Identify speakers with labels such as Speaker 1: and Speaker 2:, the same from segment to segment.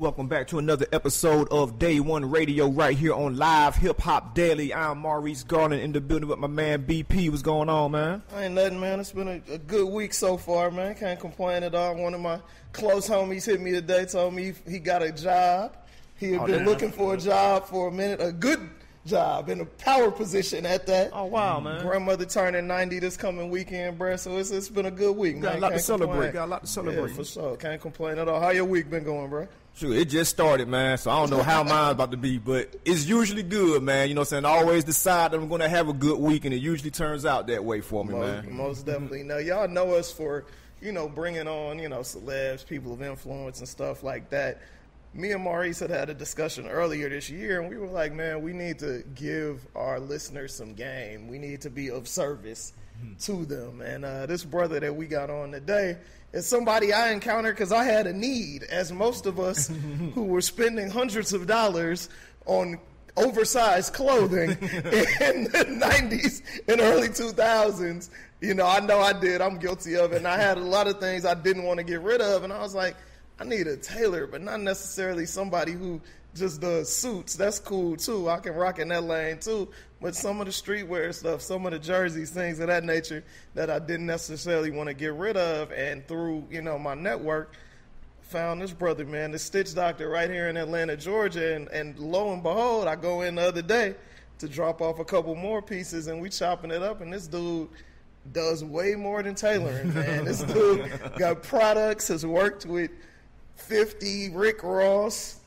Speaker 1: Welcome back to another episode of Day One Radio right here on Live Hip Hop Daily. I'm Maurice Garland in the building with my man BP. What's going on, man?
Speaker 2: Ain't nothing, man. It's been a good week so far, man. Can't complain at all. One of my close homies hit me today, told me he got a job. He had been looking for a job for a minute, a good job in a power position at that.
Speaker 1: Oh, wow, man.
Speaker 2: Grandmother turning 90 this coming weekend, bruh. So it's been a good week, man.
Speaker 1: Got a lot to celebrate.
Speaker 2: Yeah, for sure. Can't complain at all. How your week been going, bruh?
Speaker 1: Sure, it just started, man, so I don't know how mine's about to be, but it's usually good, man. You know what I'm saying? I always decide that I'm going to have a good week, and it usually turns out that way for me, man.
Speaker 2: Most definitely. Now, y'all know us for, bringing on, celebs, people of influence and stuff like that. Me and Maurice had a discussion earlier this year, and we were like, man, we need to give our listeners some game. We need to be of service to them. And this brother that we got on today is somebody I encountered because I had a need, as most of us who were spending hundreds of dollars on oversized clothing in the 90s and early 2000s. I know I did. I'm guilty of it. And I had a lot of things I didn't want to get rid of. And I was like, I need a tailor, but not necessarily somebody who just does suits. That's cool, too. I can rock in that lane, too. But some of the streetwear stuff, some of the jerseys, things of that nature that I didn't necessarily want to get rid of. And through, my network, found this brother, man, the Stich doctor right here in Atlanta, Georgia. And lo and behold, I go in the other day to drop off a couple more pieces, and we chopping it up. And this dude does way more than tailoring, man. This dude got products, has worked with 50, Rick Ross,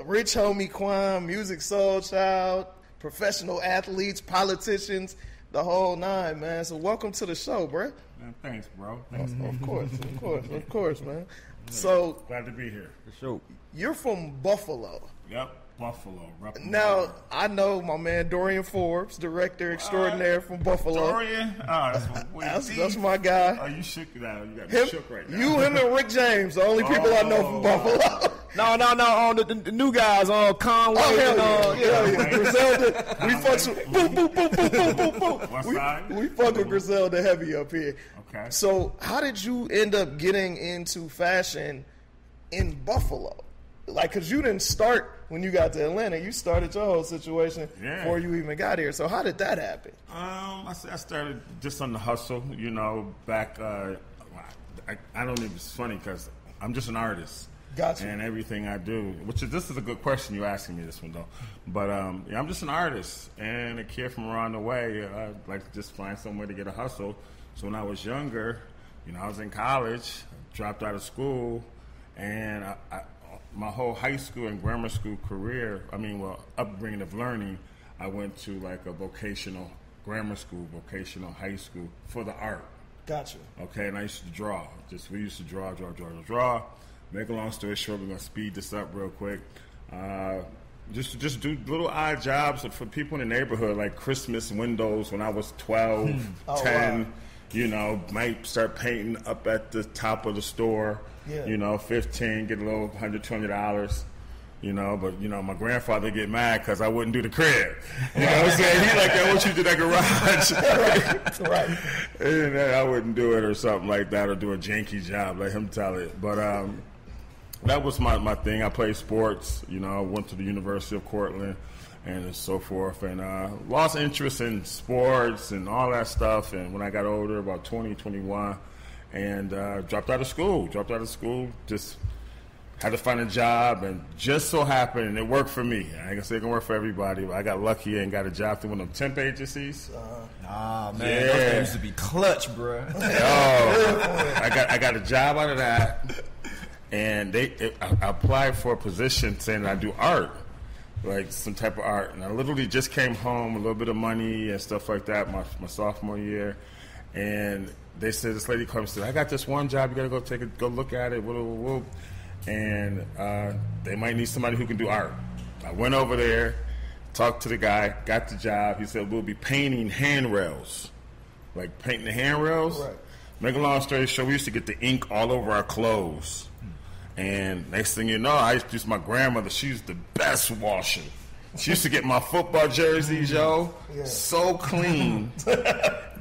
Speaker 2: Rich Homie Quan, Music Soul Child, professional athletes, politicians, the whole nine, man. So welcome to the show, bro.
Speaker 3: Man, thanks, bro.
Speaker 2: Of course, man. So
Speaker 3: glad to be here.
Speaker 1: For sure.
Speaker 2: You're from Buffalo.
Speaker 3: Yep, Buffalo.
Speaker 2: Now, I know my man Dorian Forbes, director extraordinaire from Buffalo.
Speaker 3: Dorian?
Speaker 2: That's my guy.
Speaker 3: Oh, you shook now. You got me shook right now.
Speaker 2: Him, and Rick James, the only people I know from Buffalo.
Speaker 1: No, the new guys on Conway.
Speaker 2: Griselda. We fuck we fuck with Griselda heavy up here.
Speaker 3: Okay.
Speaker 2: So how did you end up getting into fashion in Buffalo? Like, because you didn't start when you got to Atlanta. You started your whole situation before you even got here. So how did that happen?
Speaker 3: I started just on the hustle, back. I don't even, it's funny because I'm just an artist.
Speaker 2: Gotcha.
Speaker 3: And everything I do, this is a good question you're asking me, this one, though. But, I'm just an artist and a kid from around the way. I like to just find somewhere to get a hustle. So when I was younger, I was in college, dropped out of school, and my whole high school and grammar school career, upbringing of learning, I went to like a vocational grammar school, vocational high school for the art.
Speaker 2: Gotcha.
Speaker 3: Okay, and I used to draw. We used to draw. Make a long story short, we're going to speed this up real quick. Just do little odd jobs for people in the neighborhood, like Christmas windows when I was 12, 10. Wow. Might start painting up at the top of the store. Yeah. 15, get a little $120. But my grandfather get mad because I wouldn't do the crib. You know what I'm saying? He like, I want you to do that garage.
Speaker 2: Right.
Speaker 3: And I wouldn't do it or something like that, or do a janky job, let him tell it. But that was my thing. I played sports. I went to the University of Cortland and so forth, and lost interest in sports and all that stuff. And when I got older, about 20, 21, and dropped out of school, just had to find a job, and just so happened, and it worked for me. I ain't gonna say it can work for everybody, but I got lucky and got a job through one of them temp agencies.
Speaker 1: Man, those things used to be clutch, bro.
Speaker 3: I got a job out of that, and I applied for a position saying I do art, like some type of art, and I literally just came home, a little bit of money and stuff like that, my sophomore year, and they said, this lady called me and said, I got this one job, you gotta go look at it, and they might need somebody who can do art. I went over there, talked to the guy, got the job. He said, we'll be painting handrails, like painting the handrails.
Speaker 2: Right.
Speaker 3: Make a long story short, we used to get the ink all over our clothes. And next thing you know, I used to use my grandmother. She was the best washer. She used to get my football jerseys, so clean.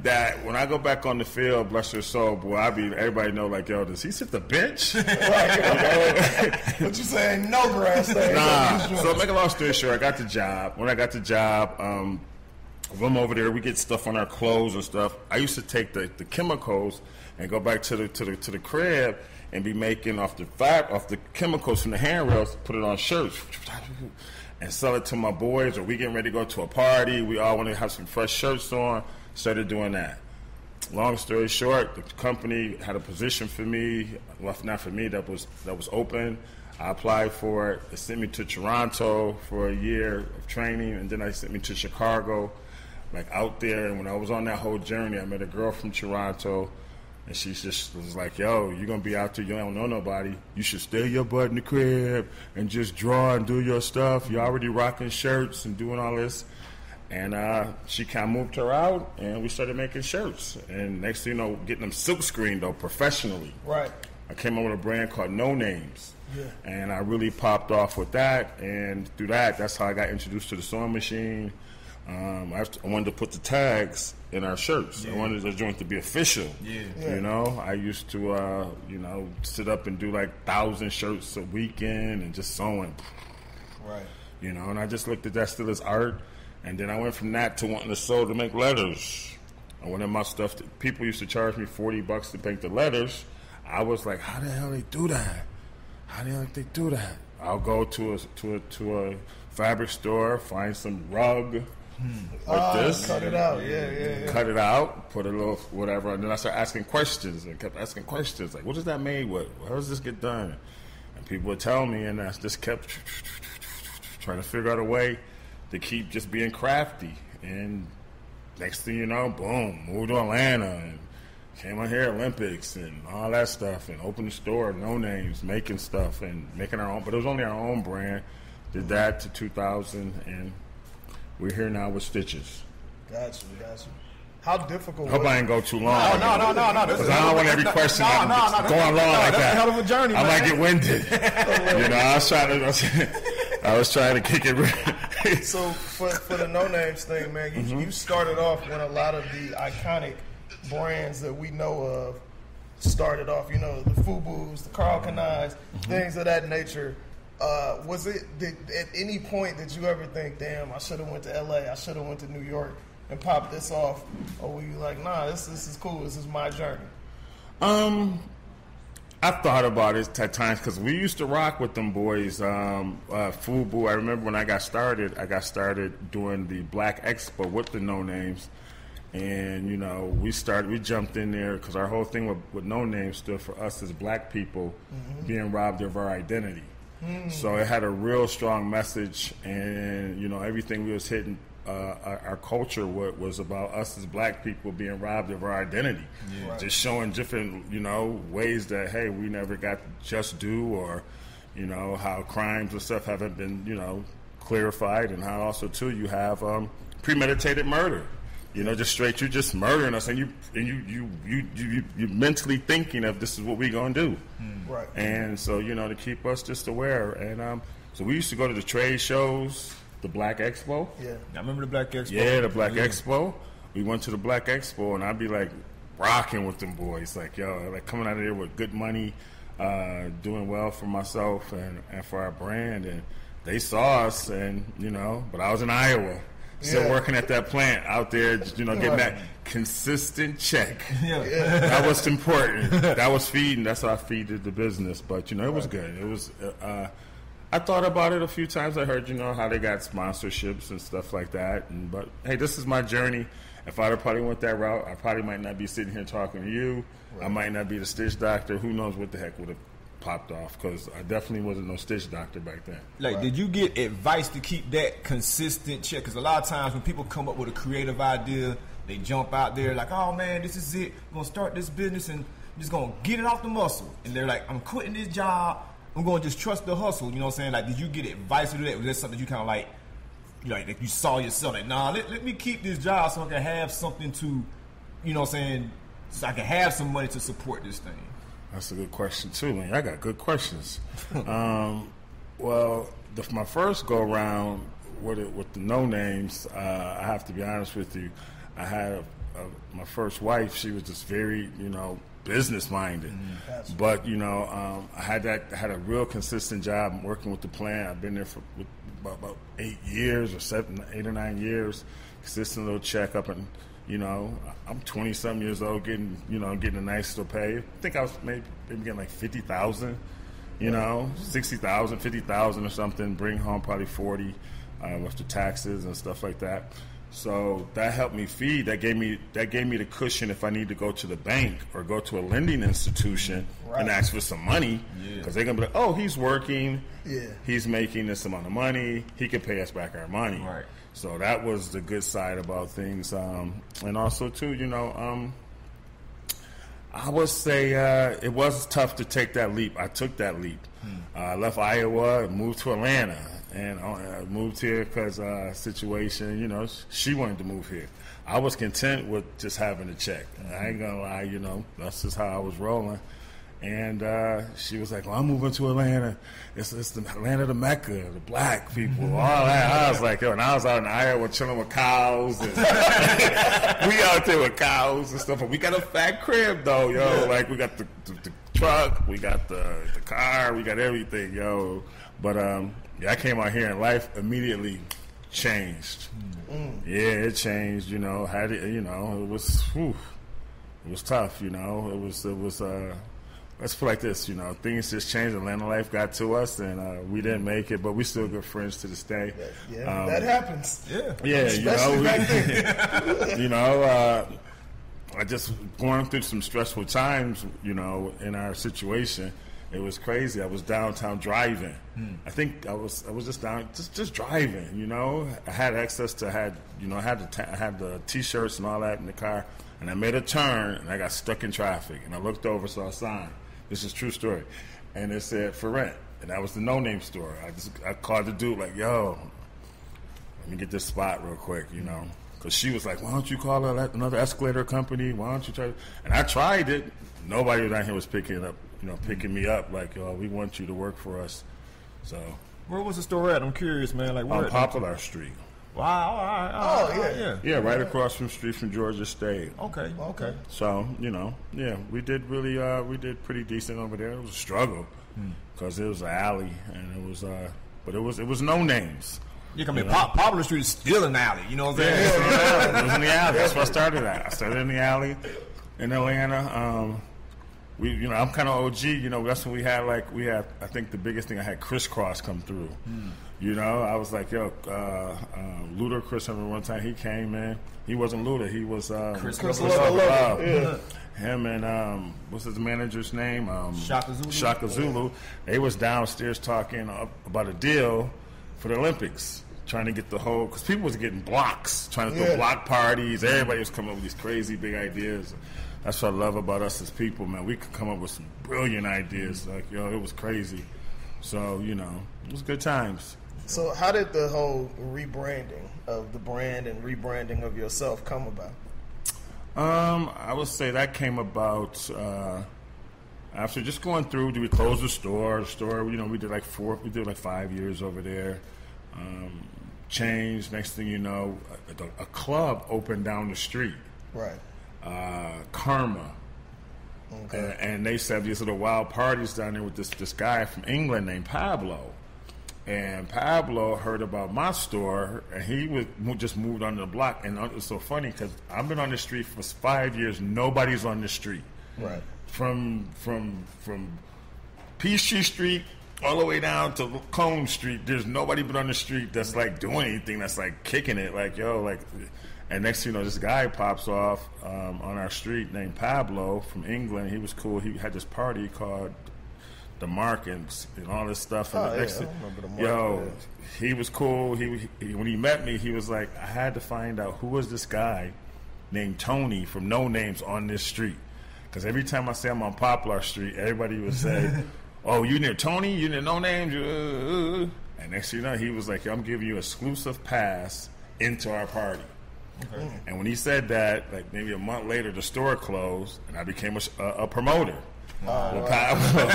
Speaker 3: that when I go back on the field, bless her soul, boy, everybody know like, yo, does he sit the bench?
Speaker 2: What you saying? No grass there.
Speaker 3: Nah. So make a long story short, I got the job. When I got the job, I'm over there. We get stuff on our clothes and stuff. I used to take the chemicals and go back to the crib and be making off the chemicals from the handrails, put it on shirts and sell it to my boys. Or we getting ready to go to a party, we all want to have some fresh shirts on. Started doing that. Long story short, the company had a position for me. Well, not for me, that was open. I applied for it. They sent me to Toronto for a year of training, and then they sent me to Chicago, like out there. And when I was on that whole journey, I met a girl from Toronto, and she just was like, yo, you're going to be out there, you don't know nobody. You should stay your butt in the crib and just draw and do your stuff. You're already rocking shirts and doing all this. And she kind of moved her out, and we started making shirts. And next thing you know, getting them silk screened, though, professionally.
Speaker 2: Right.
Speaker 3: I came up with a brand called NoNames.
Speaker 2: Yeah.
Speaker 3: And I really popped off with that. And through that, that's how I got introduced to the sewing machine. I wanted to put the tags in our shirts. Yeah. I wanted the joint to be official. Yeah. You know, I used to, sit up and do like 1,000 shirts a weekend and just sewing.
Speaker 2: Right.
Speaker 3: You know, and I just looked at that still as art. And then I went from that to wanting to sew to make letters. And one of my stuff, people used to charge me $40 to paint the letters. I was like, how the hell they do that? How the hell they do that? I'll go to a fabric store, find some rug like this.
Speaker 2: Cut it out, yeah.
Speaker 3: Cut it out, put a little whatever, and then I started asking questions and kept asking questions like, what is that made with? How does this get done? And people would tell me, and I just kept trying to figure out a way to keep just being crafty. And next thing you know, boom, moved to Atlanta and came on here, Olympics and all that stuff, and opened the store, NoNames, making stuff and making our own. But it was only our own brand. Did that to 2000, and we're here now with Stitches.
Speaker 2: Got you. How difficult
Speaker 3: Hope I ain't go too long.
Speaker 1: No.
Speaker 3: Because I don't want every question going long like that.
Speaker 1: That's a hell of a journey,
Speaker 3: I
Speaker 1: man.
Speaker 3: might get winded. I was trying to kick it.
Speaker 2: So for the NoNames thing, man, you started off when a lot of the iconic brands that we know of started off. You know, the FUBUs, the K.R.I.T, things of that nature. Was it at any point did you ever think, damn, I should have went to LA, I should have went to New York and popped this off? Or were you like, nah, this is cool, this is my journey?
Speaker 3: I thought about it at times because we used to rock with them boys. FUBU, I remember when I got started doing the Black Expo with the NoNames. And, you know, we jumped in there because our whole thing with NoNames stood for us as black people being robbed of our identity. So it had a real strong message, and, you know, everything we was hitting, our culture was about us as black people being robbed of our identity. Yeah. Right. Just showing different, you know, ways that, hey, we never got just due, or, you know, how crimes and stuff haven't been, you know, clarified, and how also, too, you have premeditated murder. You know, just straight, you're just murdering us, and you're mentally thinking of this is what we're gonna do,
Speaker 2: right?
Speaker 3: And so, you know, to keep us just aware, and so we used to go to the trade shows, the Black Expo.
Speaker 2: Yeah,
Speaker 1: I remember the Black Expo.
Speaker 3: Yeah, the Black Expo. We went to the Black Expo, and I'd be like rocking with them boys, like, yo, like coming out of there with good money, doing well for myself and for our brand, and they saw us, and you know, but I was in Iowa. Still working at that plant out there, you know, getting that consistent check. That was important. That was feeding. That's how I feeded the business. But, you know, it was good. It was. I thought about it a few times. I heard, you know, how they got sponsorships and stuff like that. But, hey, this is my journey. If I'd have probably went that route, I probably might not be sitting here talking to you. Right. I might not be the Stich doctor. Who knows what the heck would have popped off, because I definitely wasn't no Stich doctor back then.
Speaker 1: Like, did you get advice to keep that consistent check? Because a lot of times when people come up with a creative idea, they jump out there like, oh man, this is it, I'm gonna start this business and I'm just gonna get it off the muscle. And they're like, I'm quitting this job, I'm gonna just trust the hustle. You know what I'm saying? Like, did you get advice to do that? Was that something you kind of like you saw yourself like, nah, let me keep this job so I can have something to, you know what I'm saying, so I can have some money to support this thing?
Speaker 3: That's a good question, too, man. I got good questions. Well, my first go-around with the NoNames, I have to be honest with you, I had my first wife, she was just very, business minded. But I had a real consistent job working with the plant. I've been there for about 8 years or 8 or 9 years, consistent little check up, and I'm 20-something years old, getting a nice little pay. I think I was maybe getting like 50,000, 60,000, 50,000 or something. Bring home probably 40 after taxes and stuff like that. So that helped me feed. That gave me the cushion if I need to go to the bank or go to a lending institution and ask for some money, because they're gonna be like, oh, he's working, he's making this amount of money, he can pay us back our money.
Speaker 1: Right.
Speaker 3: So that was the good side about things, and also too, I would say it was tough to take that leap. I took that leap. I left Iowa, moved to Atlanta, and I moved here because situation, she wanted to move here. I was content with just having a check. I ain't gonna lie, that's just how I was rolling. And she was like, well, I'm moving to Atlanta. It's the Atlanta, the Mecca, the black people, all that. I was like, and I was out in Iowa chilling with cows. And we out there with cows and stuff. But we got a fat crib, though, yo. Like, we got the truck, we got the car, we got everything, yo. But, I came out here and life immediately changed. Yeah, it changed, it was tough, it was let's put it like this, things just changed. Atlanta life got to us, and we didn't make it, but we still good friends to this day.
Speaker 2: Yeah, that happens.
Speaker 3: Yeah,
Speaker 2: especially back then.
Speaker 3: I just going through some stressful times, in our situation. It was crazy. I was downtown driving. I think I was just down, just driving. I had access to I had the T-shirts and all that in the car, and I made a turn and I got stuck in traffic. And I looked over, saw a sign. This is a true story, and it said for rent, and that was the NoNames store. I called the dude like, yo, let me get this spot real quick, because she was like, why don't you call another escalator company? Why don't you try? And I tried it. Nobody down here was picking me up like, yo, we want you to work for us. So
Speaker 1: where was the store at? I'm curious, man. Like, where?
Speaker 3: On Poplar Street.
Speaker 1: Wow. All right.
Speaker 3: Yeah, right across from the street from Georgia State.
Speaker 1: Okay.
Speaker 3: So, we did pretty decent over there. It was a struggle because it was an alley, and it was, but it was NoNames.
Speaker 1: Yeah, I mean, Poplar Street is still an alley. You know what I'm saying?
Speaker 3: Yeah, it was in the alley. That's where I started at. I started in the alley in Atlanta. I'm kind of OG. That's when we had. I think the biggest thing I had Crisscross come through. I was like, yo, Ludacris. I remember one time he came in. He wasn't Luda. He was
Speaker 2: Chris Love. Yeah.
Speaker 3: Him and what's his manager's name?
Speaker 1: Shaka Zulu.
Speaker 3: They was downstairs talking about a deal for the Olympics, trying to get the whole, because people was getting blocks, trying to throw block parties. Everybody was coming up with these crazy big ideas. That's what I love about us as people, man. We could come up with some brilliant ideas. Like, it was crazy. So, it was good times.
Speaker 2: So how did the whole rebranding of the brand and rebranding of yourself come about?
Speaker 3: I would say that came about after just going through. We closed the store. We did like 5 years over there. Changed. Next thing you know, a club opened down the street.
Speaker 2: Right.
Speaker 3: Karma.
Speaker 2: Okay.
Speaker 3: And they said these little wild parties down there with this guy from England named Pablo. And Pablo heard about my store, and he just moved on the block. And it's so funny because I've been on the street for 5 years. Nobody's on the street.
Speaker 2: Right.
Speaker 3: From Peachtree Street all the way down to Cone Street, there's nobody but on the street that's like doing anything, that's like kicking it, like, yo, like. And next thing you know, this guy pops off on our street named Pablo from England. He was cool. He had this party called The Mark and all this stuff. And
Speaker 2: I remember The Mark.
Speaker 3: He was cool. He when he met me, he was like, I had to find out who was this guy named Tony from NoNames on this street. Because every time I say I'm on Poplar Street, everybody would say, oh, you near Tony? You near NoNames? And next thing you know, he was like, I'm giving you an exclusive pass into our party. Okay. And when he said that, like maybe a month later, the store closed, and I became a promoter. With Pablo.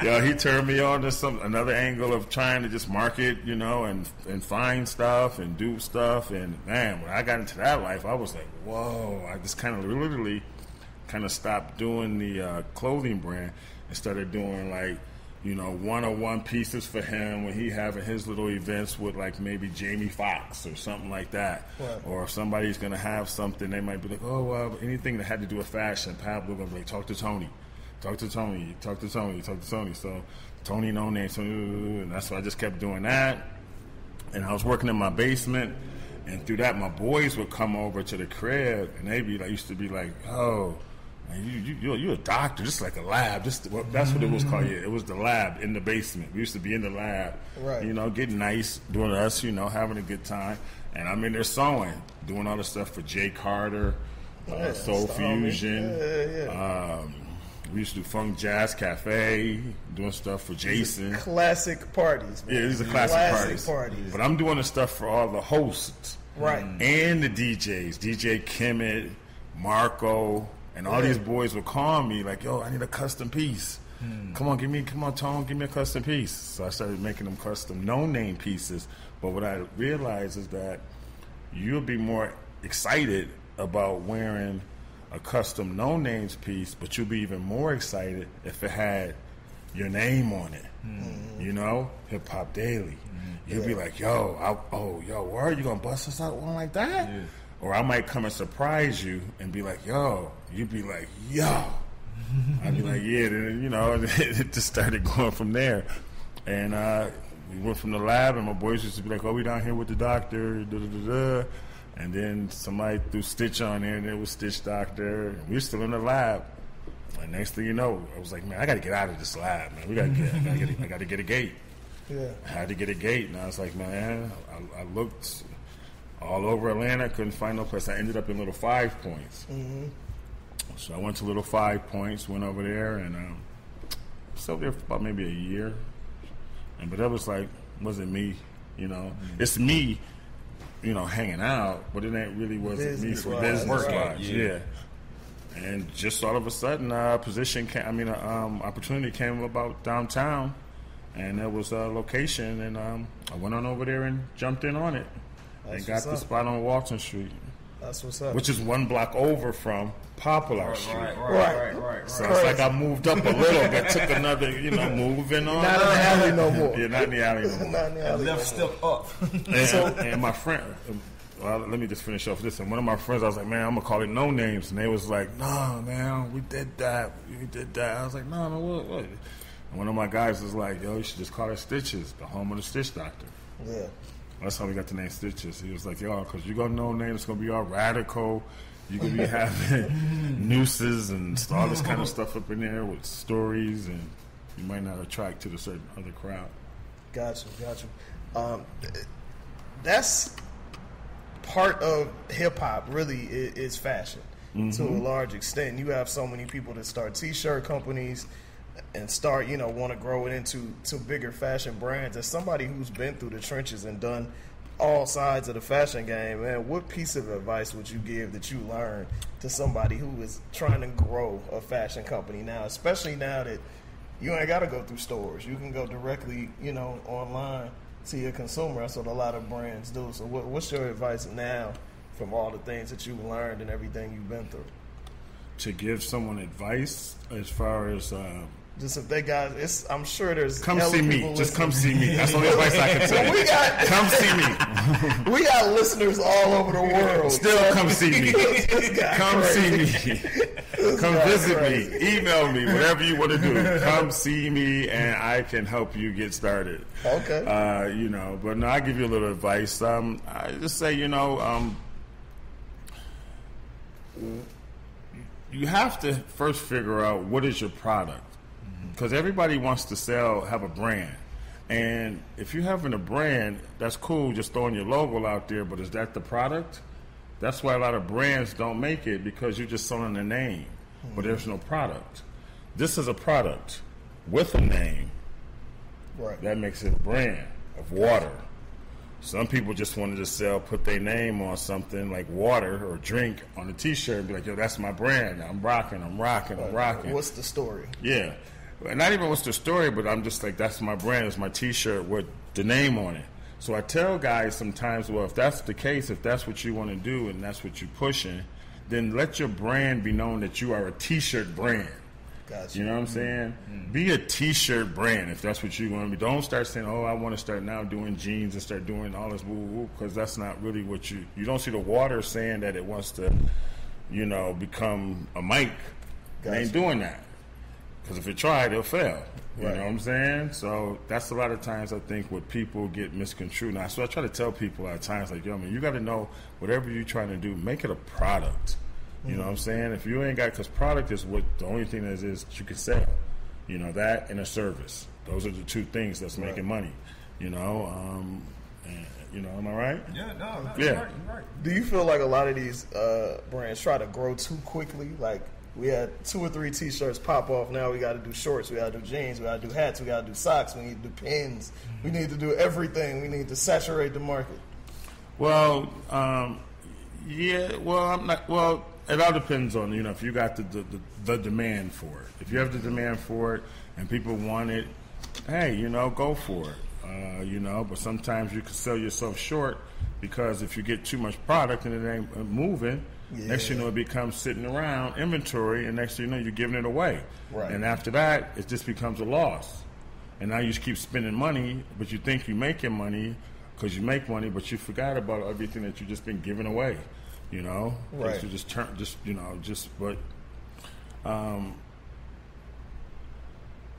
Speaker 3: Yo, he turned me on to another angle of trying to just market, you know, and find stuff and do stuff. And man, when I got into that life, I was like, whoa! I just kind of literally stopped doing the clothing brand and started doing like, you know, one-on-one pieces for him when he having his little events with like maybe Jamie Foxx or something like that. Right. Or if somebody's gonna have something, they might be like, oh, anything that had to do with fashion, Pablo gonna be like, talk to Tony. So Tony, NoNames, and that's why I just kept doing that. And I was working in my basement, and through that, my boys would come over to the crib, and they be like, used to be like, oh, man, you're a doctor, just like a lab. That's what it was called. Yeah, it was the lab in the basement. We used to be in the lab, right. You know, getting nice, doing us, you know, having a good time. And I'm in there sewing, doing all the stuff for K.R.I.T, Soul Fusion. We used to do Funk Jazz Cafe, doing stuff for Jason.
Speaker 2: Classic parties, man.
Speaker 3: Yeah, these are classic parties. But I'm doing the stuff for all the hosts.
Speaker 2: Right.
Speaker 3: And the DJs. DJ Kemet, Marco, and all these boys would call me like, yo, I need a custom piece. Come on, Tone, give me a custom piece. So I started making them custom no-name pieces. But what I realized is that you'll be more excited about wearing a custom no-names piece, but you'll be even more excited if it had your name on it. You know, Hip Hop Daily. You'll be like, yo, where are you gonna bust us out one like that? Yeah. Or I might come and surprise you and be like, yo. You'd be like, yo. I'd be like, yeah. Then, you know, it just started going from there. And we went from the lab, and my boys used to be like, oh, we down here with the doctor, da-da-da-da. And then somebody threw Stich on there, and it was Stich Doctor. And we were still in the lab. And next thing you know, I was like, man, I got to get out of this lab, man. I got to get a gate. Yeah. I had to get a gate, and I was like, man, I looked all over Atlanta, couldn't find no place. I ended up in Little 5 Points. So I went to Little 5 Points, went over there, and was over there for about maybe a year. But that was like, wasn't me, you know. It's me, you know, hanging out, but it ain't really wasn't me for business work-wise. Yeah. And just all of a sudden, opportunity came about downtown, and there was a location, and I went on over there and jumped in on it. And got the spot on Walton Street.
Speaker 2: That's what's up.
Speaker 3: Which is one block over from Poplar Street.
Speaker 2: Right.
Speaker 3: So it's like I moved up a little bit, took another, you know, moving on.
Speaker 2: Not in the alley no more.
Speaker 3: Yeah, not in the alley no more.
Speaker 2: Not in the alley.
Speaker 1: Left step up.
Speaker 3: And my friend, well, let me just finish off this. And one of my friends, I was like, man, I'm going to call it NoNames. And they was like, nah, man, we did that. I was like, no, what? And one of my guys was like, yo, you should just call it Stitches, the home of the Stich Doctor.
Speaker 2: Yeah.
Speaker 3: That's how we got the name Stitches. He was like, yo, because you're going to know name, it's going to be all radical. You're going to be having nooses and all this kind of stuff up in there with stories, and you might not attract to the certain other crowd.
Speaker 2: Gotcha. That's part of hip-hop, really, is fashion to a large extent. You have so many people that start T-shirt companies and start, you know, want to grow it into bigger fashion brands. As somebody who's been through the trenches and done all sides of the fashion game, man, what piece of advice would you give that you learned to somebody who is trying to grow a fashion company now, especially now that you ain't got to go through stores. You can go directly, you know, online to your consumer. That's what a lot of brands do. So what's your advice now from all the things that you've learned and everything you've been through?
Speaker 3: To give someone advice as far as...
Speaker 2: just if they got, I'm sure there's
Speaker 3: come see me. Just come see me. That's the only advice I can tell you. Come see me.
Speaker 2: We got listeners all over the world.
Speaker 3: Still come see me. Come see me. Come visit me. Email me. Whatever you want to do. Come see me, and I can help you get started.
Speaker 2: Okay.
Speaker 3: You know, but no, I give you a little advice. I just say, you know, you have to first figure out what is your product. Because everybody wants to have a brand. And if you're having a brand, that's cool, just throwing your logo out there, but is that the product? That's why a lot of brands don't make it, because you're just selling a name, but there's no product. This is a product with a name.
Speaker 2: Right.
Speaker 3: That makes it a brand of water. Some people just wanted to put their name on something like water or drink on a T-shirt and be like, yo, that's my brand. I'm rocking.
Speaker 2: What's the story?
Speaker 3: Yeah. And not even what's the story, but I'm just like, that's my brand. It's my T-shirt with the name on it. So I tell guys sometimes, well, if that's the case, if that's what you want to do and that's what you're pushing, then let your brand be known that you are a T-shirt brand.
Speaker 2: Gotcha.
Speaker 3: You know what I'm saying? Mm-hmm. Be a T-shirt brand if that's what you want to be. Don't start saying, oh, I want to start now doing jeans and start doing all this woo-woo, because that's not really what you don't see the water saying that it wants to, become a mic. Gotcha. It ain't doing that. Because if it tried, it'll fail. You know what I'm saying? So that's a lot of times I think what people get misconstrued. Now, so I try to tell people at times like, yo, man, you got to know whatever you're trying to do, make it a product. You know what I'm saying? If you ain't got, because product is what the only thing that is you can sell. That and a service. Those are the two things that's making money. Am I right?
Speaker 1: Yeah, no,
Speaker 3: yeah.
Speaker 1: You're right.
Speaker 2: Do you feel like a lot of these brands try to grow too quickly? Like we had 2 or 3 T-shirts pop off. Now we got to do shorts. We got to do jeans. We got to do hats. We got to do socks. We need to do pins. We need to do everything. We need to saturate the market.
Speaker 3: Well, yeah. Well, I'm not. Well. It all depends on, if you got the demand for it. If you have the demand for it and people want it, hey, go for it. But sometimes you can sell yourself short because if you get too much product and it ain't moving, next thing you know, it becomes sitting around inventory, and next thing you know, you're giving it away. Right. And after that, it just becomes a loss. And now you just keep spending money, but you think you're making money because you make money, but you forgot about everything that you've just been giving away.
Speaker 2: Right.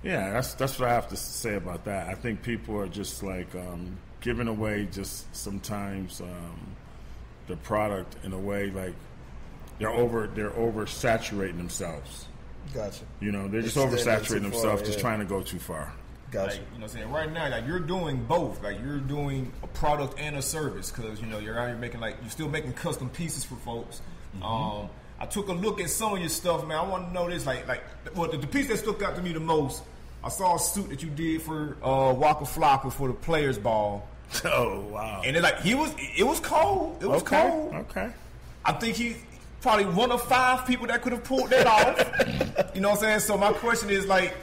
Speaker 3: Yeah, that's what I have to say about that. I think people are just like giving away just sometimes the product in a way like they're oversaturating themselves.
Speaker 2: Gotcha.
Speaker 3: They're just oversaturating themselves, just trying to go too far.
Speaker 2: Gotcha.
Speaker 1: Like, what I'm saying? Right now, like, you're doing both. Like, you're doing a product and a service because, you're out here making, you're still making custom pieces for folks. Mm-hmm. I took a look at some of your stuff, man. I want to know this. The piece that stuck out to me the most, I saw a suit that you did for Waka Flocka for the Players Ball.
Speaker 3: Oh, wow.
Speaker 1: And it was cold. It was cold.
Speaker 3: Okay.
Speaker 1: I think he's probably one of 5 people that could have pulled that off. You know what I'm saying? So my question is, like,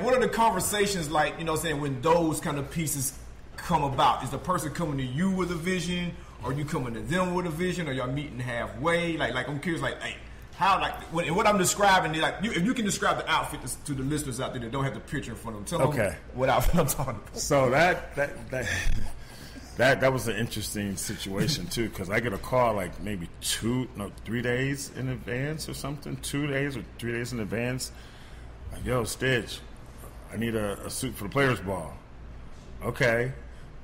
Speaker 1: what are the conversations like, when those kind of pieces come about? Is the person coming to you with a vision, or you coming to them with a vision, or y'all meeting halfway? Like I'm curious, how, what I'm describing, if you can describe the outfit to the listeners out there that don't have the picture in front of them, tell them what outfit I'm talking about.
Speaker 3: So that was an interesting situation too, because I get a call maybe 3 days in advance or something, 2 days or 3 days in advance. Like, yo, Stich, I need a suit for the Players Ball. Okay.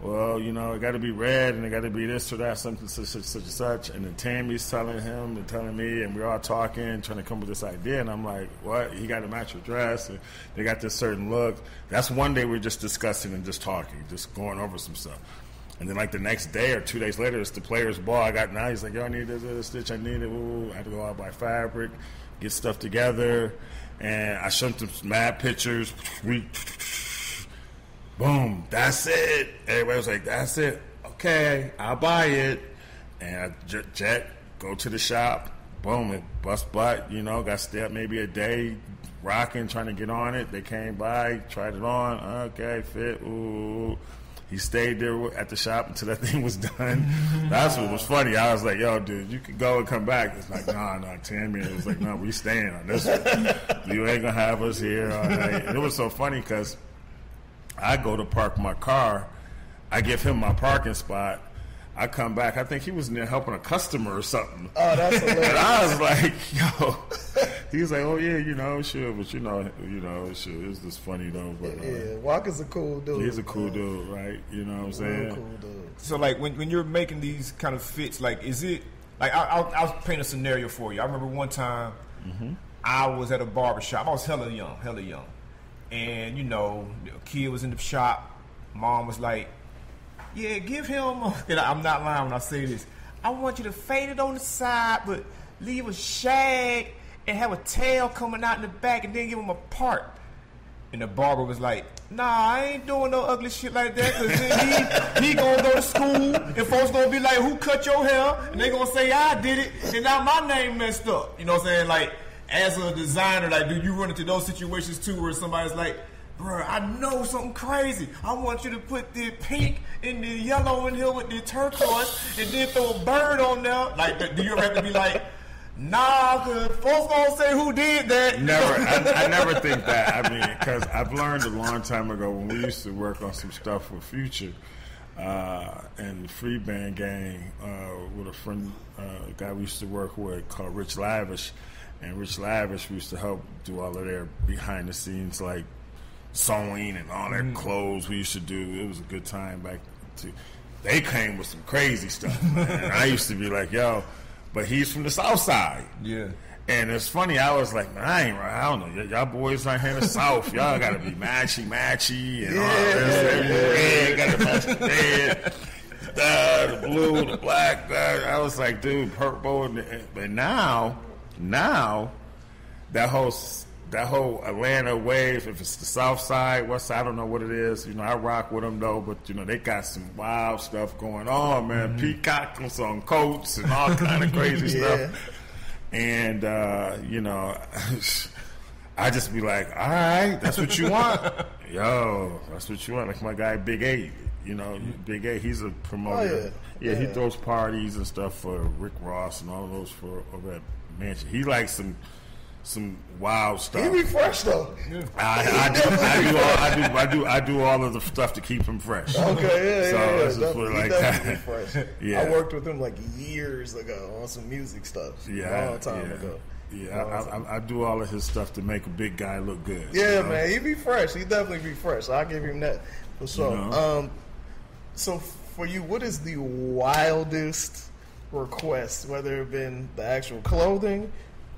Speaker 3: Well, it got to be red and it got to be this or that, something such and such. And then Tammy's telling him and telling me, and we're all talking, trying to come up with this idea. And I'm like, what? He got to match your dress. And they got this certain look. That's one day we're just discussing and just talking, just going over some stuff. And then the next day or 2 days later, it's the Players Ball. He's like, yo, I need this Stitch. I need it. Ooh. I had to go out buy fabric, get stuff together. And I showed them some mad pictures. Boom, that's it. Everybody was like, that's it. Okay, I'll buy it. And I go to the shop. Boom, it bust butt. Got to stay up maybe a day, rocking, trying to get on it. They came by, tried it on. Okay, fit. Ooh. He stayed there at the shop until that thing was done. That's what was funny. I was like, yo, dude, you can go and come back. It's like, nah, Tammy. It was like, no, we staying on this one. You ain't going to have us here all night. And it was so funny because I go to park my car. I give him my parking spot. I come back. I think he was in there helping a customer or something.
Speaker 2: Oh, that's hilarious.
Speaker 3: And I was like, yo. He was like, oh, yeah, sure. But, sure. It was just funny, though. But,
Speaker 2: yeah, Waka's a cool dude.
Speaker 3: He's a cool dude, right? You know what I'm saying?
Speaker 2: Real cool dude.
Speaker 1: So, when you're making these kind of fits, is it, I'll paint a scenario for you. I remember one time I was at a barbershop. I was hella young. And, the kid was in the shop. Mom was like, yeah, give him, and I'm not lying when I say this, I want you to fade it on the side, but leave a shag and have a tail coming out in the back and then give him a part. And the barber was like, nah, I ain't doing no ugly shit like that, because then he gonna go to school, and folks gonna be like, who cut your hair? And they gonna say, I did it, and now my name messed up. You know what I'm saying? Like, as a designer, like, do you run into those situations too, where somebody's like, bro, I know something crazy. I want you to put the pink and the yellow in here with the turquoise, and then throw a bird on there? Like, do you ever have to be like, nah, cause folks gonna say who did that?
Speaker 3: Never. I never think that. I mean, because I've learned a long time ago when we used to work on some stuff with Future and the Free Band Gang with a friend, a guy we used to work with called Rich Lavish. And Rich Lavish, we used to help do all of their behind the scenes, like sewing and all their clothes we used to do. It was a good time back to. They came with some crazy stuff, man. And I used to be like, yo. But he's from the South Side. Yeah. And it's funny, I was like, man, I ain't right. I don't know. Y'all boys out here in the South, y'all got to be matchy and all this. Red, got to match the red, the blue, the black. I was like, dude, purple. But now, that whole Atlanta wave, if it's the South Side, West Side, I don't know what it is. You know, I rock with them, though, but, you know, they got some wild stuff going on, man. Peacocks on coats and all kind of crazy stuff. And, you know, I just be like, all right, that's what you want. Yo, that's what you want. Like my guy, Big A, you know, Big A, he's a promoter. Yeah, he throws parties and stuff for Rick Ross and all those for over at Mansion. He likes some wild stuff.
Speaker 2: He be fresh though.
Speaker 3: I do all of the stuff to keep him fresh.
Speaker 2: Okay,
Speaker 3: let's just put it like that.
Speaker 2: Fresh. Yeah. I worked with him like years ago on some music stuff.
Speaker 3: Yeah,
Speaker 2: a long time ago.
Speaker 3: Yeah, I do all of his stuff to make a big guy look good.
Speaker 2: Yeah,
Speaker 3: you know?
Speaker 2: man, he be fresh. He definitely be fresh. I'll give him that for sure. You know? So for you, what is the wildest request, whether it been the actual clothing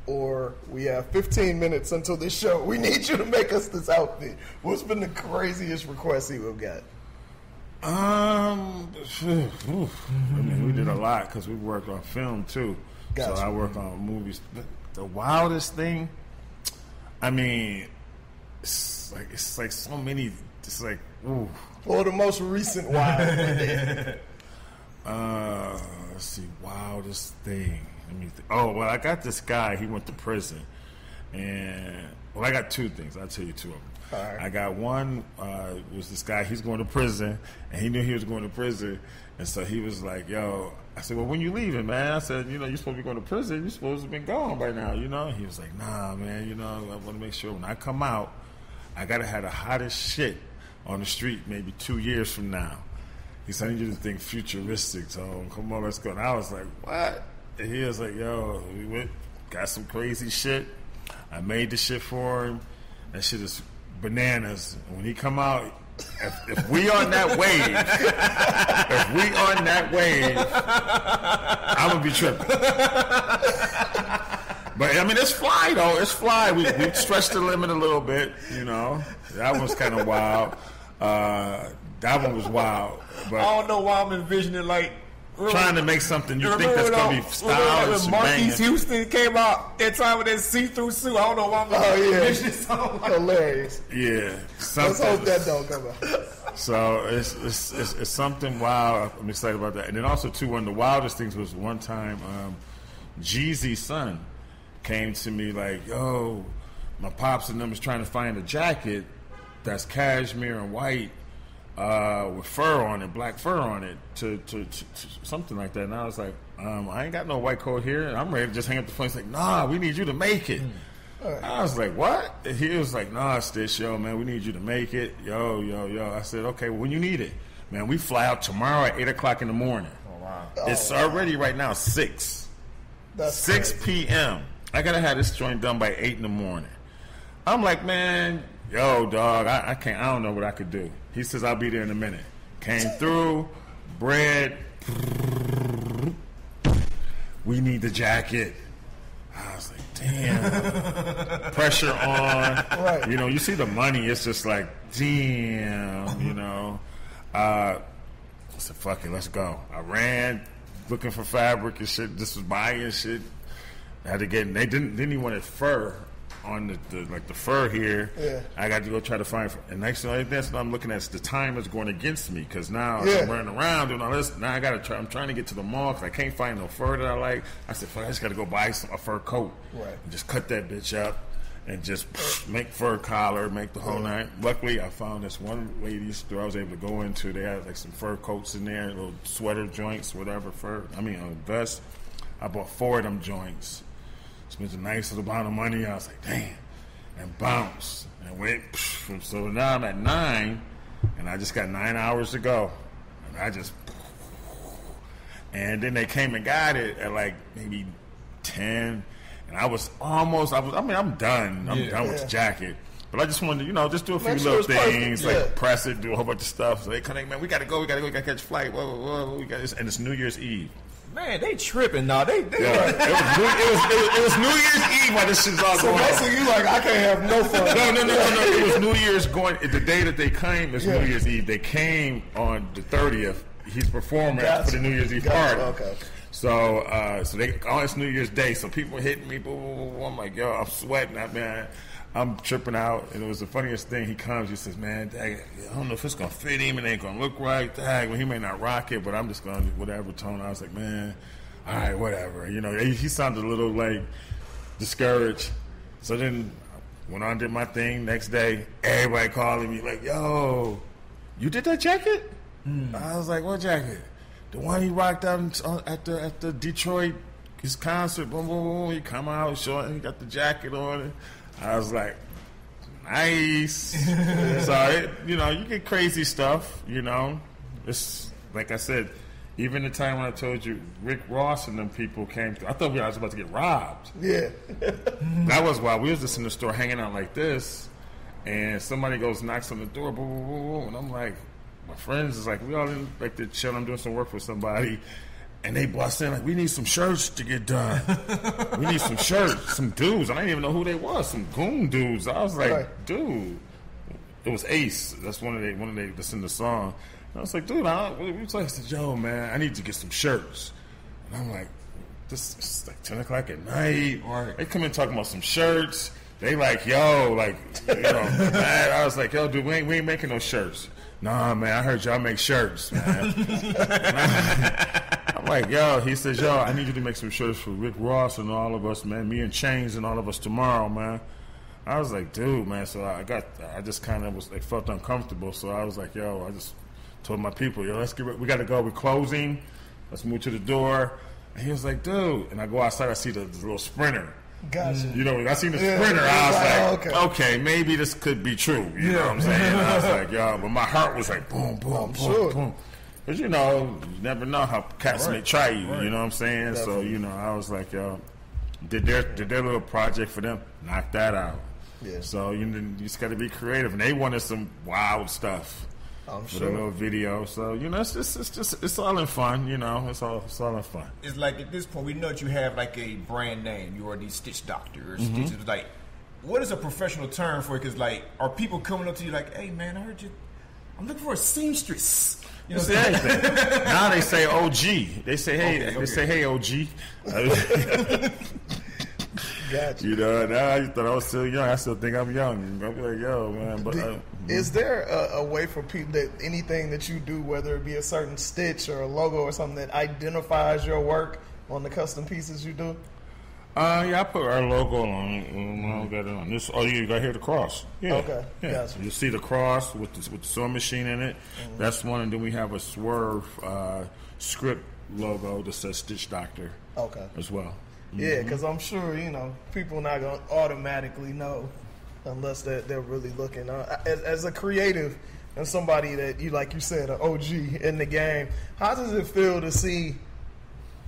Speaker 2: or we have 15 minutes until this show, we need you to make us this outfit? What's been the craziest request you have got?
Speaker 3: I mean, we did a lot because we worked on film too. Gotcha. So I work on movies. But the wildest thing, I mean, it's like so many. It's like, ooh.
Speaker 2: Or the most recent wild.
Speaker 3: Let's see, wildest thing. Let me think. Oh, well, I got this guy. He went to prison, and I got two things. I'll tell you two of them. Right. I got one. Was this guy? He's going to prison, and he knew he was going to prison, and so he was like, "Yo." I said, "Well, when you leaving, man?" I said, "You know, you're supposed to be going to prison. You're supposed to have been gone by now, you know." He was like, "Nah, man. You know, I want to make sure when I come out, I gotta have the hottest shit on the street maybe 2 years from now." He said, "I need you to think futuristic, so come on, let's go." And I was like, "What?" And he was like, "Yo, we went, got some crazy shit. I made the shit for him. That shit is bananas. And when he come out, if we on that wave, I'm gonna be tripping." But I mean, it's fly though. It's fly. We stretched the limit a little bit, you know. That one's kind of wild. That one was wild. But
Speaker 1: I don't know why I'm envisioning like
Speaker 3: trying to make something you think that's gonna be stylish.
Speaker 1: When Marquise Houston came out that time with that see-through suit, I don't know why I'm envisioning something like
Speaker 2: hilarious.
Speaker 3: Yeah,
Speaker 2: let's hope that don't come out.
Speaker 3: So it's something wild. I'm excited about that. And then also too, one of the wildest things was one time Jeezy's son came to me like, "Yo, my pops and them is trying to find a jacket that's cashmere and white with fur on it, black fur on it, to something like that." And I was like, "I ain't got no white coat here. I'm ready to just hang up the phone." He's like, "Nah, we need you to make it." I was like, "What?" And he was like, "Nah, Stich, yo, man, we need you to make it. Yo. I said, "Okay, well, when you need it, man, we fly out tomorrow at 8 o'clock in the morning."
Speaker 1: Oh, wow.
Speaker 3: It's already right now 6. That's 6 p.m. I got to have this joint done by 8 in the morning. I'm like, "Man, yo, dog, I can't. I don't know what I could do." He says, "I'll be there in a minute." Came through, bread. We need the jacket. I was like, damn. Pressure on. Right. You know, you see the money, it's just like, damn, you know. I said, fuck it, let's go. I ran looking for fabric and shit. This was buying shit. I had to get, they didn't even want it fur. on the fur here.
Speaker 2: Yeah.
Speaker 3: I got to go try to find. And next thing that's what I'm looking at is the time is going against me because now I'm running around doing all this. Now I got to try. I'm trying to get to the mall because I can't find no fur that I like. I said, fuck, I just got to go buy a fur coat.
Speaker 2: Right.
Speaker 3: And just cut that bitch up and just make fur collar, make the whole night. Luckily, I found this one ladies store I was able to go into. They had like some fur coats in there, little sweater joints, whatever fur. Vest. I bought 4 of them joints. Spent a nice little amount of money. I was like, damn, and bounced and went. So now I'm at 9, and I just got 9 hours to go, and I just. And then they came and got it at like maybe 10. And I was almost, I'm done. I'm done with the jacket. But I just wanted to, just do a few little things, like press it, do a whole bunch of stuff. So they come, man, we got to go, we got to catch a flight. Whoa, we got this. And it's New Year's Eve.
Speaker 1: Man, they tripping now. It
Speaker 3: was New Year's Eve while this shit's all going on.
Speaker 2: So basically you like, I can't have no fun.
Speaker 3: No. It was New Year's the day that they came is New Year's Eve. They came on the 30th. He's performing for the New Year's Eve party.
Speaker 2: Okay.
Speaker 3: So it's New Year's Day, so people hitting me, boom, boom, boom. I'm like, yo, I'm sweating, man. I'm tripping out, and it was the funniest thing. He comes, he says, man, dang, I don't know if it's gonna fit him, it ain't gonna look right. Dang, well, he may not rock it, but I'm just gonna whatever tone. I was like, man, all right, whatever. He sounded a little like discouraged. So then went on, did my thing. Next day, everybody calling me like, yo, you did that jacket? I was like, what jacket? The one he rocked out at the Detroit his concert. Boom, boom, boom. He come out showing he got the jacket on it. I was like, nice. So you get crazy stuff. It's like I said. Even the time when I told you Rick Ross and them people came through, I thought I was about to get robbed.
Speaker 2: Yeah.
Speaker 3: That was why we was just in the store hanging out like this, and somebody knocks on the door, boom, boom, boom, boom, and I'm like. My friends is like, we all in like the chill. I'm doing some work for somebody, and they bust in like, we need some shirts to get done. We need some shirts, some dudes. I didn't even know who they was. Some goon dudes. I was like, dude, it was Ace. That's one of they that's in the song. And I was like, dude, we was like, I said, yo, man, I need to get some shirts. And I'm like, this is like 10 o'clock at night.
Speaker 1: Right.
Speaker 3: They come in talking about some shirts. They like, yo, like, man. I was like, yo, dude, we ain't making no shirts. Nah, man, I heard y'all make shirts, man. I'm like, yo, he says, yo, I need you to make some shirts for Rick Ross and all of us, man. Me and Chains and all of us tomorrow, man. I was like, dude, man. So I just kind of felt uncomfortable. So I was like, yo, I just told my people, yo, we got to go. We're closing. Let's move to the door. And he was like, dude. And I go outside, I see the little Sprinter.
Speaker 2: Gotcha.
Speaker 3: I seen the Sprinter. I was like, okay, maybe this could be true. You know what I'm saying? And I was like, yo, but my heart was like, boom, boom, boom, boom. Because, you never know how cats may try you. Right. You know what I'm saying? Definitely. So, I was like, yo, did their little project for them, knock that out. Yeah. So, you just got to be creative. And they wanted some wild stuff.
Speaker 2: I'm
Speaker 3: with a little video, so it's all in fun, It's all in fun.
Speaker 1: It's like at this point we know that you have like a brand name. You are the Stich Doctor or Stich. It's like, what is a professional term for it? Because like, are people coming up to you like, "Hey man, I heard you. I'm looking for a seamstress."
Speaker 3: You know what I'm saying? Now they say OG. They say hey. Okay. They say hey OG.
Speaker 2: Gotcha.
Speaker 3: Now you thought I was still young. I still think I'm young. I'll be like, yo, man. But
Speaker 2: is there a way for people that anything that you do, whether it be a certain stitch or a logo or something that identifies your work on the custom pieces you do?
Speaker 3: Yeah, I put our logo on. Got it on this. Oh, you got here the cross. Yeah.
Speaker 2: Okay.
Speaker 3: Yeah.
Speaker 2: Gotcha.
Speaker 3: You see the cross with the sewing machine in it. That's one, and then we have a Swerve script logo that says Stich Doctor.
Speaker 2: Okay.
Speaker 3: As well.
Speaker 2: Yeah, because I'm sure, people not going to automatically know unless they're really looking. As a creative and somebody that, like you said, an OG in the game, how does it feel to see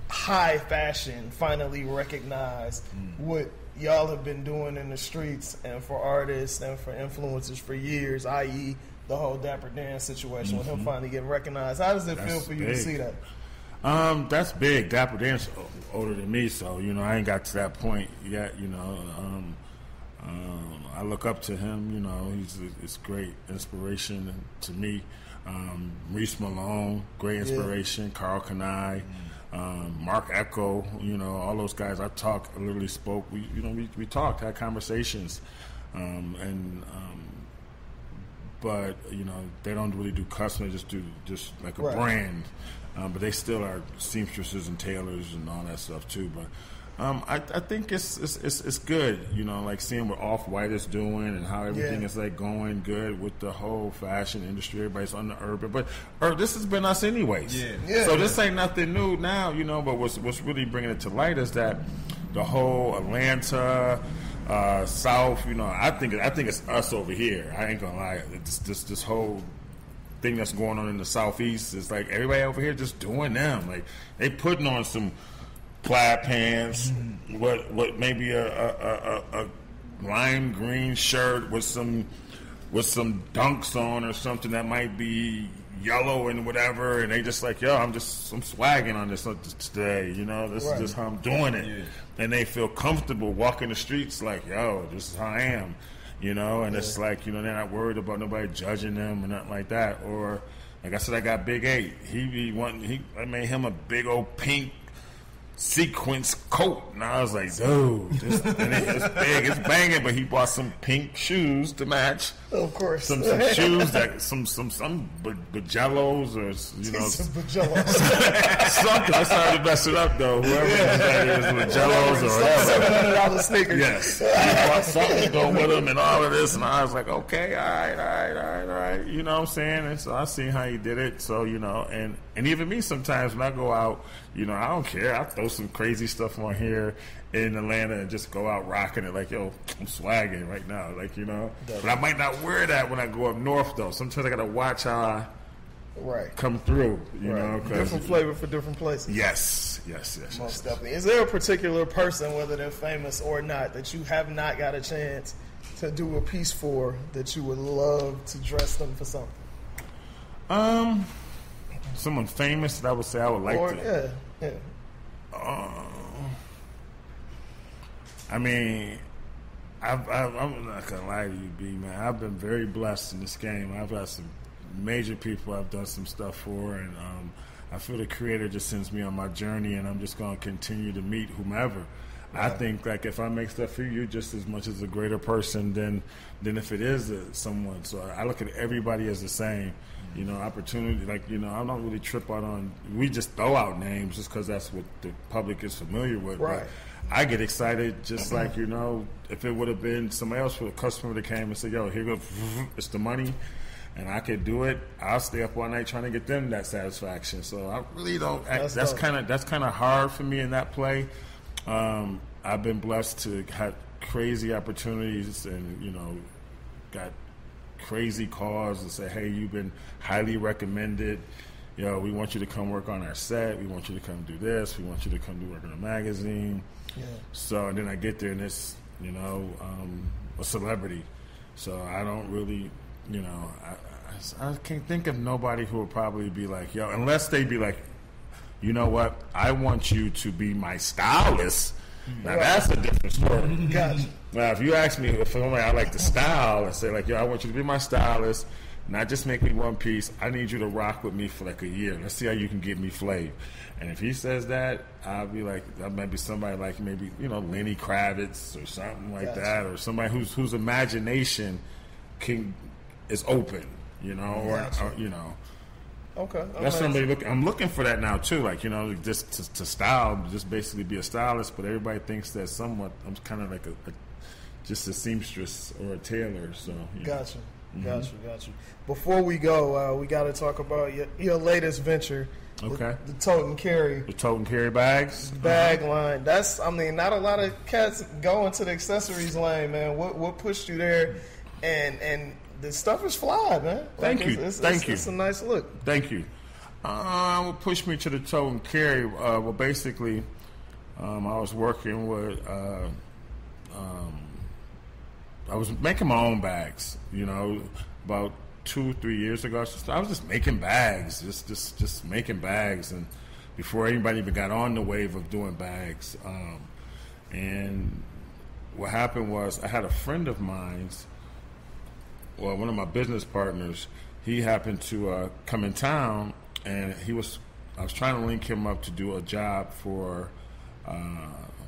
Speaker 2: high fashion finally recognize what y'all have been doing in the streets and for artists and for influencers for years, i.e. the whole Dapper Dan situation with him finally getting recognized? How does it feel for you to see that?
Speaker 3: That's big. Dapper Dan's older than me, so I ain't got to that point yet. I look up to him. He's great inspiration to me. Reese Malone, great inspiration. K.R.I.T. Mark Echo, all those guys. I literally spoke. We talked, had conversations, but they don't really do custom. They just do like a brand, but they still are seamstresses and tailors and all that stuff too. But I think it's good, like seeing what Off-White is doing and how everything is like going good with the whole fashion industry. Everybody's on the urban, but this has been us anyways. So this ain't nothing new now, But what's really bringing it to light is that the whole Atlanta, South, I think it's us over here. I ain't gonna lie. This whole thing that's going on in the Southeast is like everybody over here just doing them. Like they putting on some plaid pants, what maybe a lime green shirt with some dunks on or something that might be yellow and whatever, and they just like, I'm swagging on this today, this is just how I'm doing it, and they feel comfortable walking the streets like, this is how I am, and it's like, they're not worried about nobody judging them or nothing like that. Or like I said, I got Big 8. I made him a big old pink sequence coat, and I was like, dude, it's big, it's banging. But he bought some pink shoes to match.
Speaker 2: Of course,
Speaker 3: some shoes that some Bajellos or
Speaker 2: some Bajellos.
Speaker 3: something. I started to mess it up though. Whoever that is, Bajellos or whatever.
Speaker 2: $700 sneakers.
Speaker 3: Yes, he bought something to go with him and all of this, and I was like, okay, all right. You know what I'm saying? And so I seen how he did it. So and even me sometimes when I go out, I don't care. I throw some crazy stuff on here in Atlanta and just go out rocking it like, I'm swagging right now, like, But I might not wear that when I go up north, though. Sometimes I got to watch how I come through, you know.
Speaker 2: Different flavor for different places.
Speaker 3: Yes.
Speaker 2: Most definitely. Is there a particular person, whether they're famous or not, that you have not got a chance to do a piece for that you would love to dress them for something?
Speaker 3: Someone famous that I would say I would like to.
Speaker 2: Yeah.
Speaker 3: I mean, I'm not gonna lie to you, B, man. I've been very blessed in this game. I've got some major people I've done some stuff for, and I feel the Creator just sends me on my journey, and I'm just gonna continue to meet whomever. I think like if I make stuff for you, just as much as a greater person than if it is someone. So I look at everybody as the same. Opportunity, like, I don't really trip out on, we just throw out names just because that's what the public is familiar with.
Speaker 2: Right.
Speaker 3: But I get excited just like, if it would have been somebody else, with a customer that came and said, here goes, it's the money, and I could do it, I'll stay up all night trying to get them that satisfaction. So I really don't, that's kind of hard for me in that play. I've been blessed to have crazy opportunities and, got crazy calls and say, hey, you've been highly recommended. We want you to come work on our set. We want you to come do this. We want you to come do work on a magazine. Yeah. So, and then I get there and it's, a celebrity. So I don't really, I can't think of nobody who would probably be like, unless they be like, you know what, I want you to be my stylist. Now that's a different story.
Speaker 2: Gotcha.
Speaker 3: Now, if you ask me if somebody I like to style and say like, I want you to be my stylist, not just make me one piece. I need you to rock with me for like a year. Let's see how you can give me flavor. And if he says that, I'll be like, that might be somebody like maybe Lenny Kravitz or something like that, or somebody whose imagination is open, or.
Speaker 2: Okay.
Speaker 3: That's somebody I'm looking for that now too. Like, just to style, just basically be a stylist. But everybody thinks that somewhat I'm kind of like just a seamstress or a tailor. So
Speaker 2: Gotcha. Before we go, we got to talk about your latest venture.
Speaker 3: Okay.
Speaker 2: The Tote Carry.
Speaker 3: The Tote Carry bags.
Speaker 2: Bag line. That's, not a lot of cats go into the accessories lane, man. What pushed you there? And the stuff is fly, man.
Speaker 3: Thank you.
Speaker 2: It's a nice look.
Speaker 3: Thank you. What pushed me to the Tote and Carry? Well, basically, I was working with. I was making my own bags. About 2-3 years ago, I was just making bags, just making bags, and before anybody even got on the wave of doing bags. And what happened was, I had a friend of mine's. Well, one of my business partners, he happened to come in town, and he was I was trying to link him up to do a job for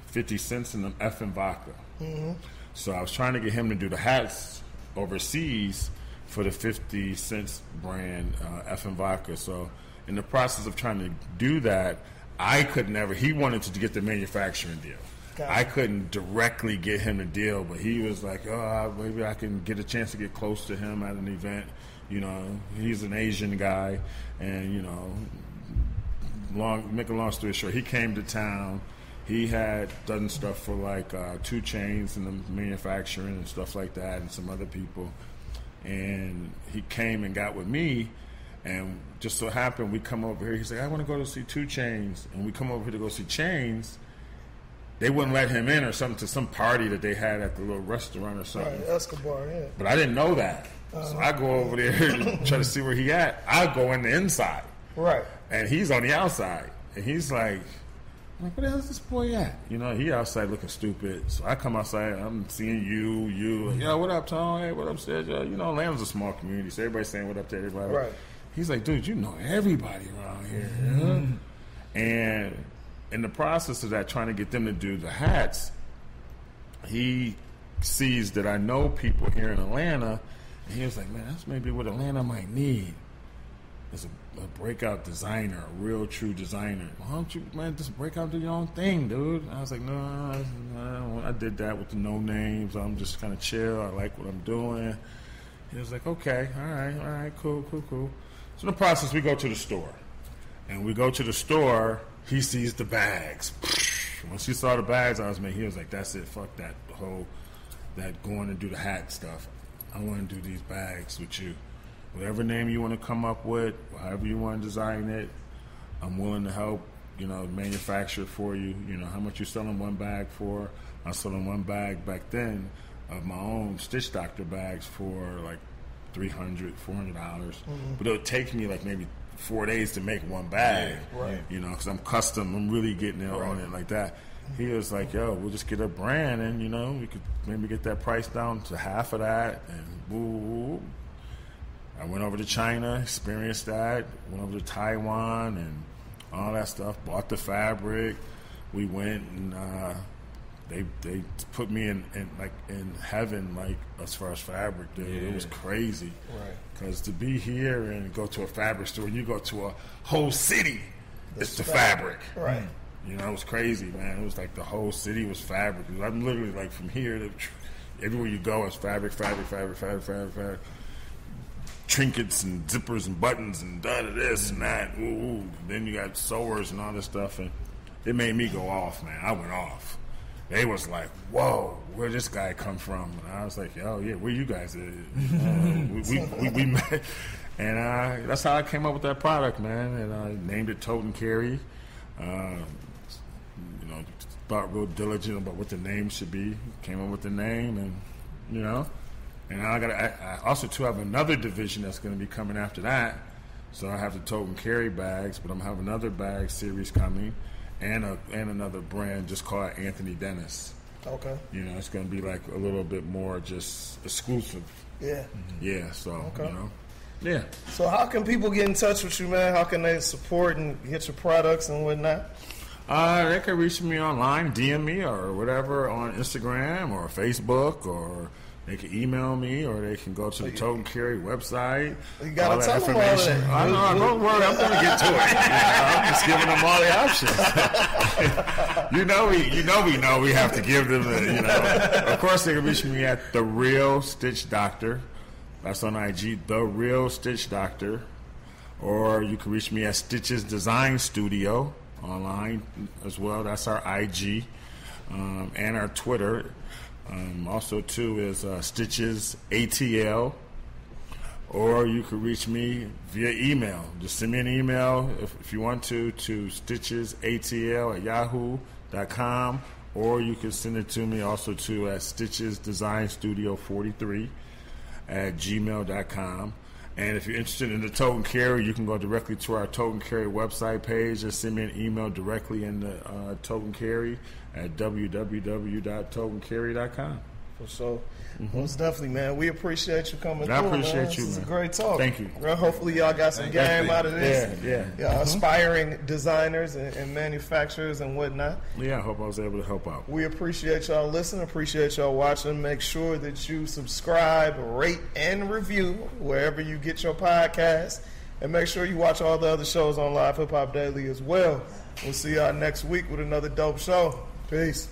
Speaker 3: 50 cents in the effing vodka. Mm-hmm. So I was trying to get him to do the hats overseas for the 50 cents brand effing vodka. So in the process of trying to do that, I could never. He wanted to get the manufacturing deal. I couldn't directly get him a deal, but he was like, "Oh, maybe I can get a chance to get close to him at an event." You know, he's an Asian guy, and you know, make a long story short, he came to town. He had done stuff for like 2 Chainz and the manufacturing and stuff like that, and some other people. And he came and got with me, and just so happened we come over here. He's like, "I want to go to see 2 Chainz," and we come over here to go see Chainz. They wouldn't let him in or something to some party that they had at the little restaurant or something.
Speaker 2: Right, Escobar, yeah.
Speaker 3: But I didn't know that. So I go over there and try to see where he at. I go in the inside.
Speaker 2: Right.
Speaker 3: And he's on the outside. And he's like, where the hell is this boy at? You know, he outside looking stupid. So I come outside, I'm seeing you. Yo, what up, Tom? Hey, what up, Stich? You know, Atlanta's a small community, so everybody's saying what up to everybody.
Speaker 2: Right.
Speaker 3: He's like, dude, you know everybody around here.
Speaker 2: Mm-hmm.
Speaker 3: And in the process of that, trying to get them to do the hats, he sees that I know people here in Atlanta, and he was like, man, that's maybe what Atlanta might need. Is a breakout designer, a real true designer. Why don't you, man, just break out and do your own thing, dude? I was like, no, I did that with the NoNames. I'm just kind of chill. I like what I'm doing. He was like, okay, all right, cool. So in the process, we go to the store. And we go to the store, he sees the bags. Once he saw the bags, he was like, that's it, fuck that going to do the hat stuff. I want to do these bags with you. Whatever name you want to come up with, however you want to design it, I'm willing to help, you know, manufacture it for you. You know, how much you selling one bag for? I was selling one bag back then of my own Stich Doctor bags for like $300, $400. Mm-hmm. But it would take me like maybe 4 days to make one bag,
Speaker 2: right.
Speaker 3: You know, because I'm custom. I'm really getting it on it like that. He was like, yo, we'll just get a brand and, you know, we could maybe get that price down to half of that. And woo. I went over to China, experienced that, went over to Taiwan and all that stuff, bought the fabric. We went and they put me in heaven, like, as far as fabric, dude. Yeah. It was crazy.
Speaker 2: Right.
Speaker 3: Because to be here and go to a fabric store, and you go to a whole city, it's the fabric.
Speaker 2: Right.
Speaker 3: You know, it was crazy, man. It was like the whole city was fabric. I'm literally like from here to everywhere you go, it's fabric. Trinkets and zippers and buttons and this and that. Ooh. Then you got sewers and all this stuff, and it made me go off, man. I went off. They was like, whoa, where'd this guy come from? And I was like, oh, yeah, where you guys at? We met. And that's how I came up with that product, man. And I named it Tote Carry. You know, thought real diligent about what the name should be. Came up with the name, and, you know. And I also, too, have another division that's going to be coming after that. So I have the Tote Carry bags, but I'm having another bag series coming. And another brand just called Anthony Dennis.
Speaker 2: Okay.
Speaker 3: You know, it's going to be like a little bit more just exclusive.
Speaker 2: Yeah.
Speaker 3: Yeah, so,
Speaker 2: okay.
Speaker 3: You know. Yeah.
Speaker 2: So how can people get in touch with you, man? How can they support and get your products and whatnot?
Speaker 3: They can reach me online, DM me or whatever on Instagram or Facebook, or they can email me, or they can go to the Tote Carry website.
Speaker 2: You got to tell them all that.
Speaker 3: I know, don't worry, I'm going to get to it. I'm just giving them all the options. you know we have to give them the, you know. Of course, they can reach me at The Real Stich Doctor. That's on IG, The Real Stich Doctor. Or you can reach me at Stich's Design Studio online as well. That's our IG. And our Twitter. Also, too, is Stich's ATL. Or you can reach me via email. Just send me an email if you want to stichesatl@yahoo.com. Or you can send it to me also, too, at Stich's Design Studio 43 @gmail.com. And if you're interested in the Tote Carry, you can go directly to our Tote Carry website page and send me an email directly in the Tote Carry at www.totecarry.com.
Speaker 2: For sure. Most definitely, man. We appreciate you coming through.
Speaker 3: I appreciate
Speaker 2: man.
Speaker 3: you,
Speaker 2: This is a
Speaker 3: man.
Speaker 2: great talk.
Speaker 3: Thank you.
Speaker 2: Well, hopefully y'all got some game out of this.
Speaker 3: Yeah.
Speaker 2: Y'all aspiring designers and manufacturers and whatnot.
Speaker 3: Yeah, I hope I was able to help out.
Speaker 2: We appreciate y'all listening. Appreciate y'all watching. Make sure that you subscribe, rate, and review wherever you get your podcast. And make sure you watch all the other shows on Live Hip Hop Daily as well. We'll see y'all next week with another dope show. Peace.